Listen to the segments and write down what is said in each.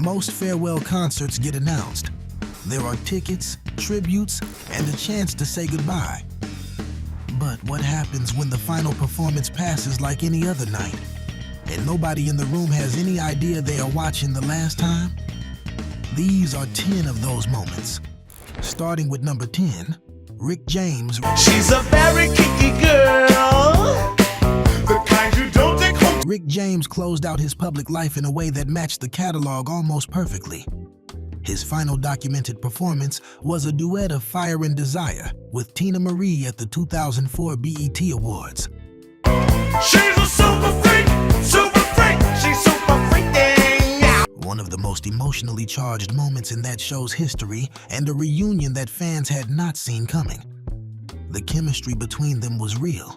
Most farewell concerts get announced. There are tickets, tributes, and a chance to say goodbye. But what happens when the final performance passes like any other night, and nobody in the room has any idea they are watching the last time? These are 10 of those moments. Starting with number 10, Rick James. She's a very kinky girl, the kind you don't take home. Rick James closed out his public life in a way that matched the catalog almost perfectly. His final documented performance was a duet of Fire and Desire with Tina Marie at the 2004 BET Awards. She's a super freak, she's super freaking. One of the most emotionally charged moments in that show's history, and a reunion that fans had not seen coming. The chemistry between them was real.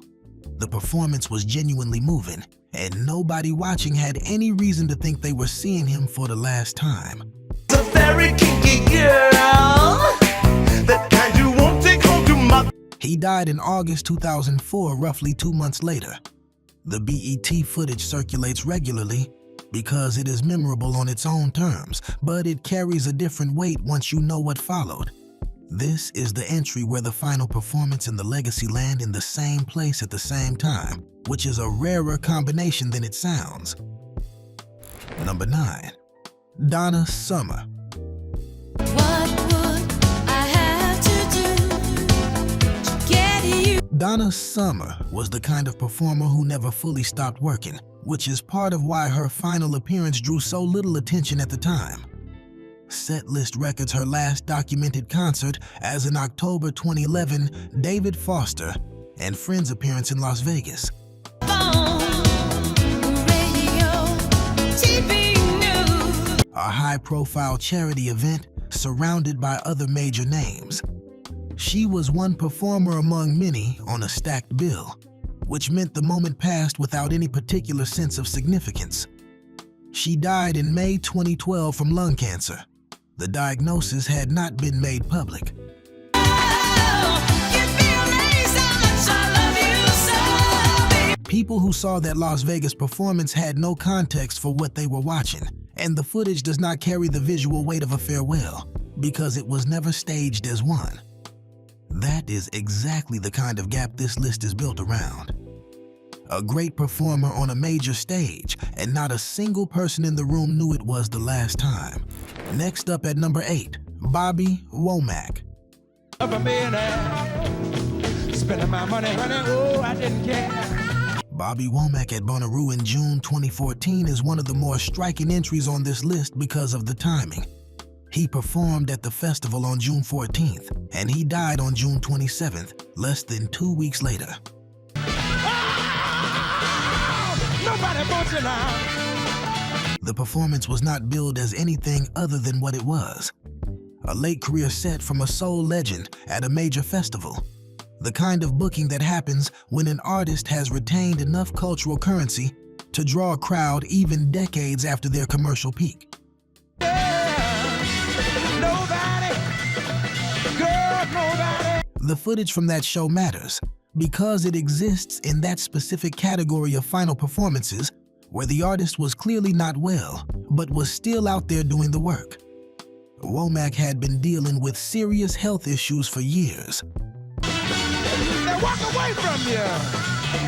The performance was genuinely moving, and nobody watching had any reason to think they were seeing him for the last time. A very kinky girl, that kind you won't take home to mother. He died in August 2004, roughly 2 months later. The BET footage circulates regularly because it is memorable on its own terms, but it carries a different weight once you know what followed. This is the entry where the final performance and the legacy land in the same place at the same time, which is a rarer combination than it sounds. Number 9. Donna Summer. What would I have to do to get you? Donna Summer was the kind of performer who never fully stopped working, which is part of why her final appearance drew so little attention at the time. Setlist records her last documented concert as an October 2011 David Foster and Friends appearance in Las Vegas. A high-profile charity event surrounded by other major names. She was one performer among many on a stacked bill, which meant the moment passed without any particular sense of significance. She died in May 2012 from lung cancer. The diagnosis had not been made public. People who saw that Las Vegas performance had no context for what they were watching, and the footage does not carry the visual weight of a farewell because it was never staged as one. That is exactly the kind of gap this list is built around. A great performer on a major stage, and not a single person in the room knew it was the last time. Next up at number 8, Bobby Womack. Spending my money, honey, oh, I didn't care. Bobby Womack at Bonnaroo in June 2014 is one of the more striking entries on this list because of the timing. He performed at the festival on June 14th, and he died on June 27th, less than 2 weeks later. Nobody wants you now. The performance was not billed as anything other than what it was. A late career set from a soul legend at a major festival. The kind of booking that happens when an artist has retained enough cultural currency to draw a crowd even decades after their commercial peak. The footage from that show matters because it exists in that specific category of final performances where the artist was clearly not well, but was still out there doing the work. Womack had been dealing with serious health issues for years. Now walk away from you.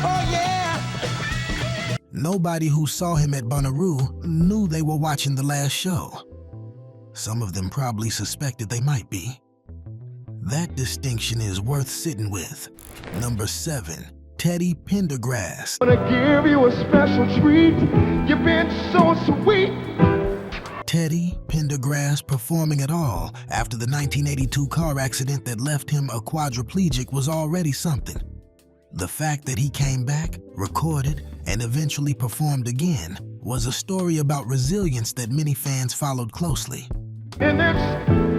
Oh yeah. Nobody who saw him at Bonnaroo knew they were watching the last show. Some of them probably suspected they might be. That distinction is worth sitting with. Number 7, Teddy Pendergrass. I'm gonna give you a special treat. You've been so sweet. Teddy Pendergrass performing at all after the 1982 car accident that left him a quadriplegic was already something. The fact that he came back, recorded, and eventually performed again was a story about resilience that many fans followed closely. In this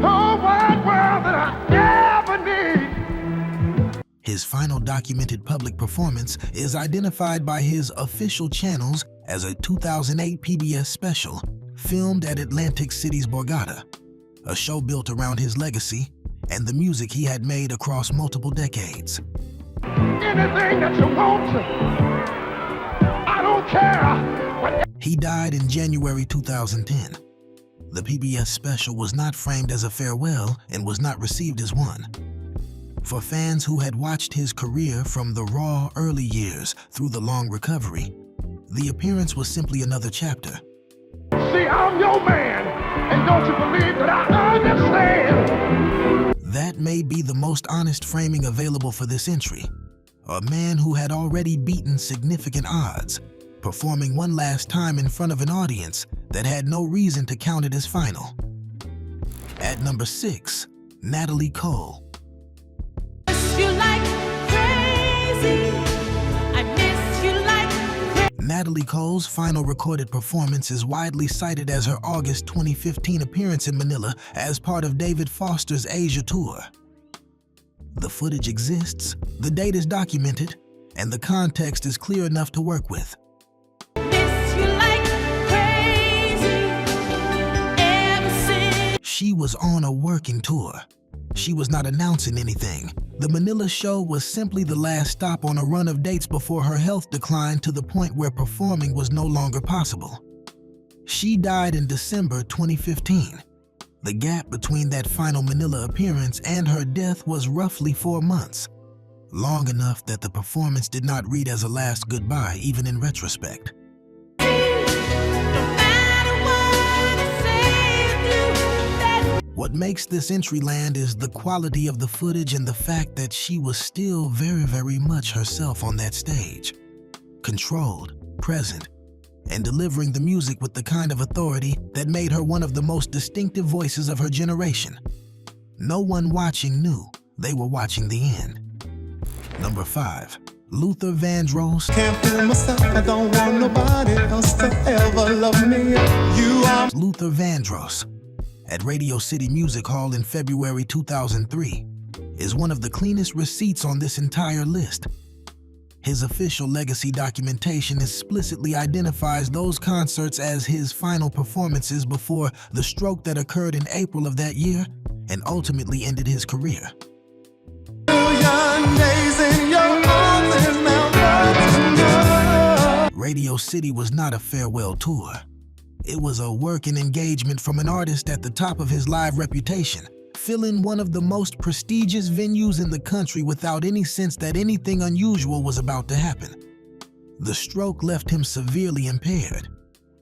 whole wide world that I ever need. His final documented public performance is identified by his official channels as a 2008 PBS special filmed at Atlantic City's Borgata, a show built around his legacy and the music he had made across multiple decades. Anything that you want, I don't care. He died in January 2010. The PBS special was not framed as a farewell and was not received as one. For fans who had watched his career from the raw early years through the long recovery, the appearance was simply another chapter. See, I'm your man, and don't you believe that I understand? That may be the most honest framing available for this entry. A man who had already beaten significant odds, performing one last time in front of an audience that had no reason to count it as final. At number 6, Natalie Cole. You like crazy. I miss you like crazy. Natalie Cole's final recorded performance is widely cited as her August 2015 appearance in Manila as part of David Foster's Asia tour. The footage exists, the date is documented, and the context is clear enough to work with. Miss you like crazy. Ever since. She was on a working tour. She was not announcing anything. The Manila show was simply the last stop on a run of dates before her health declined to the point where performing was no longer possible. She died in December 2015. The gap between that final Manila appearance and her death was roughly 4 months, long enough that the performance did not read as a last goodbye even in retrospect. What makes this entry land is the quality of the footage and the fact that she was still very much herself on that stage. Controlled, present, and delivering the music with the kind of authority that made her one of the most distinctive voices of her generation. No one watching knew they were watching the end. Number 5, Luther Vandross. Can't fool myself, I don't want nobody else to ever love me. You are Luther Vandross, at Radio City Music Hall in February 2003, is one of the cleanest receipts on this entire list. His official legacy documentation explicitly identifies those concerts as his final performances before the stroke that occurred in April of that year and ultimately ended his career. million days in your arms is now Radio City was not a farewell tour. It was a work and engagement from an artist at the top of his live reputation, filling one of the most prestigious venues in the country without any sense that anything unusual was about to happen. The stroke left him severely impaired.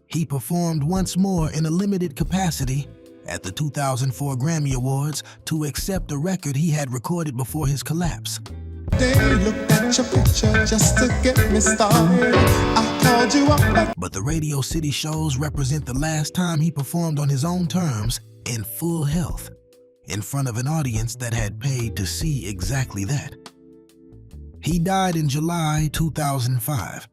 He performed once more in a limited capacity at the 2004 Grammy Awards to accept a record he had recorded before his collapse. They looked at your picture just to get me started. I called you up. But the Radio City shows represent the last time he performed on his own terms in full health, in front of an audience that had paid to see exactly that. He died in July 2005.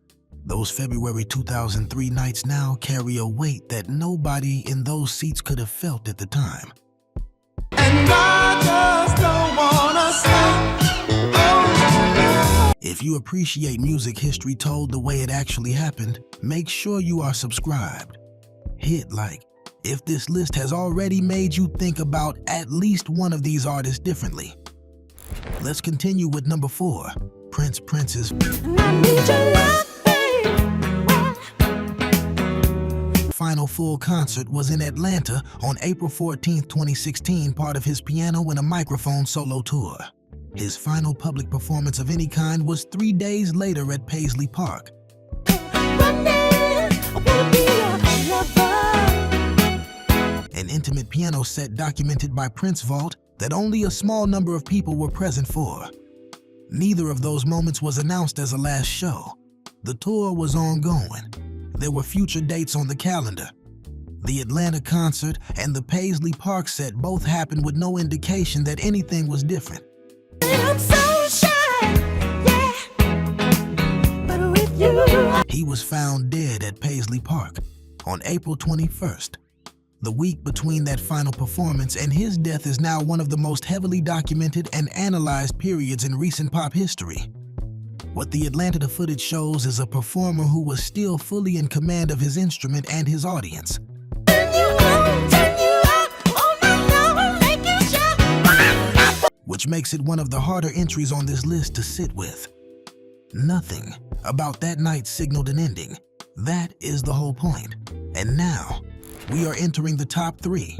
Those February 2003 nights now carry a weight that nobody in those seats could have felt at the time. And I just don't wanna stop. If you appreciate music history told the way it actually happened, make sure you are subscribed. Hit like if this list has already made you think about at least one of these artists differently. Let's continue with number 4, Prince's final full concert was in Atlanta on April 14, 2016, part of his piano and a microphone solo tour. His final public performance of any kind was 3 days later at Paisley Park. An intimate piano set documented by Prince Vault that only a small number of people were present for. Neither of those moments was announced as a last show. The tour was ongoing. There were future dates on the calendar. The Atlanta concert and the Paisley Park set both happened with no indication that anything was different. I'm so shy, yeah. But with you, He was found dead at Paisley Park on April 21st. The week between that final performance and his death is now one of the most heavily documented and analyzed periods in recent pop history. What the Atlanta footage shows is a performer who was still fully in command of his instrument and his audience. turn you out all night long and make you shout. Which makes it one of the harder entries on this list to sit with. Nothing about that night signaled an ending. That is the whole point. And now, we are entering the top 3.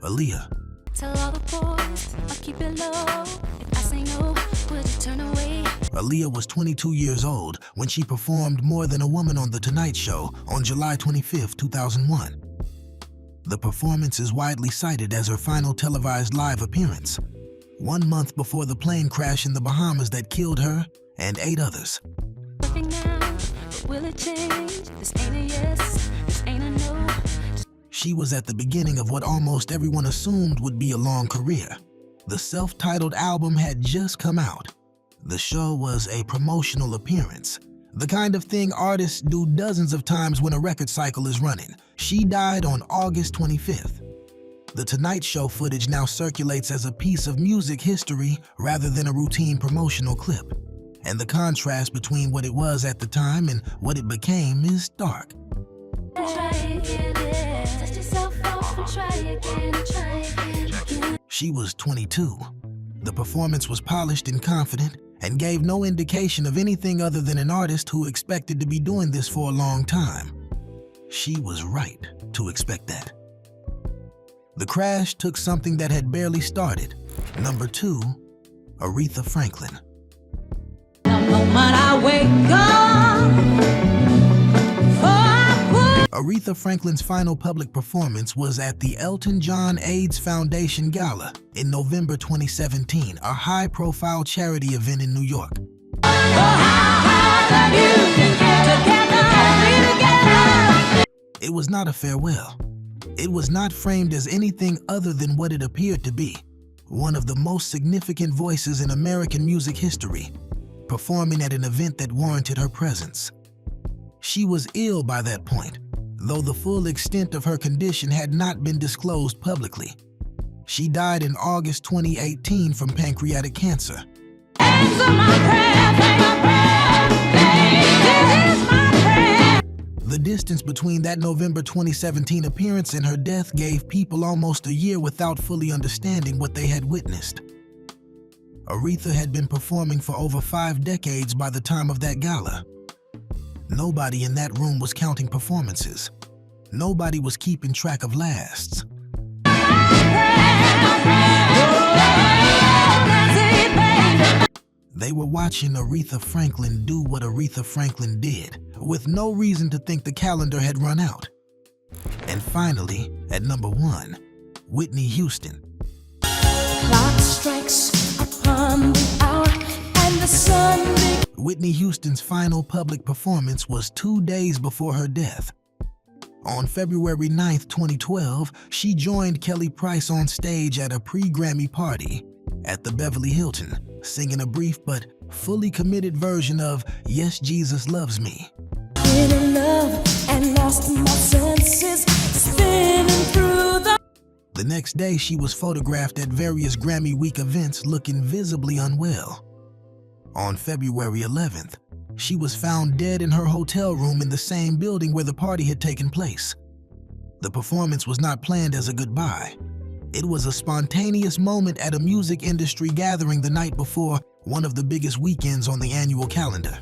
Aaliyah. Tell all the boys I'll keep it low. If I say no, would you turn away? Aaliyah was 22 years old when she performed More Than a Woman on The Tonight Show on July 25, 2001. The performance is widely cited as her final televised live appearance, 1 month before the plane crash in the Bahamas that killed her and 8 others. Perfect now, but will it change? This ain't a yes, this ain't a no. She was at the beginning of what almost everyone assumed would be a long career. The self-titled album had just come out. The show was a promotional appearance, the kind of thing artists do dozens of times when a record cycle is running. She died on August 25th. The Tonight Show footage now circulates as a piece of music history rather than a routine promotional clip. And the contrast between what it was at the time and what it became is stark. Try again, yeah. Touch yourself off and try again, again. She was 22. The performance was polished and confident and gave no indication of anything other than an artist who expected to be doing this for a long time. She was right to expect that. The crash took something that had barely started. Number 2, Aretha Franklin. The moment I wake up, Aretha Franklin's final public performance was at the Elton John AIDS Foundation Gala in November 2017, a high-profile charity event in New York. It was not a farewell. It was not framed as anything other than what it appeared to be, one of the most significant voices in American music history, performing at an event that warranted her presence. She was ill by that point, though the full extent of her condition had not been disclosed publicly. She died in August 2018 from pancreatic cancer. The distance between that November 2017 appearance and her death gave people almost a year without fully understanding what they had witnessed. Aretha had been performing for over 5 decades by the time of that gala. Nobody in that room was counting performances. Nobody was keeping track of lasts. They were watching Aretha Franklin do what Aretha Franklin did, with no reason to think the calendar had run out. And finally, at number 1, Whitney Houston. clock strikes upon the hour and the sun. Whitney Houston's final public performance was 2 days before her death. On February 9, 2012, she joined Kelly Price on stage at a pre-Grammy party at the Beverly Hilton, singing a brief but fully committed version of Yes, Jesus Loves Me. Been in love and lost my senses, spinning through the... The next day, she was photographed at various Grammy Week events looking visibly unwell. On February 11th, she was found dead in her hotel room in the same building where the party had taken place. The performance was not planned as a goodbye. It was a spontaneous moment at a music industry gathering the night before one of the biggest weekends on the annual calendar.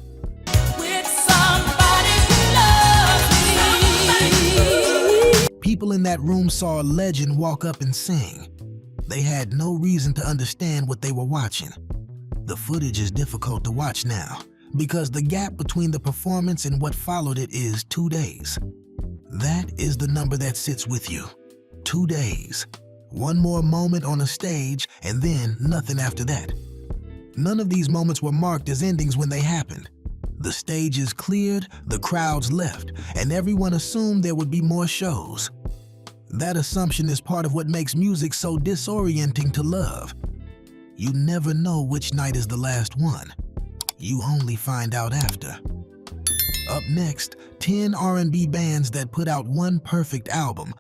With somebody who loves me. People in that room saw a legend walk up and sing. They had no reason to understand what they were watching. The footage is difficult to watch now because the gap between the performance and what followed it is 2 days. That is the number that sits with you. 2 days. One more moment on a stage and then nothing after that. None of these moments were marked as endings when they happened. The stages cleared, the crowds left, and everyone assumed there would be more shows. That assumption is part of what makes music so disorienting to love. You never know which night is the last one. You only find out after. Up next, 10 R&B bands that put out one perfect album,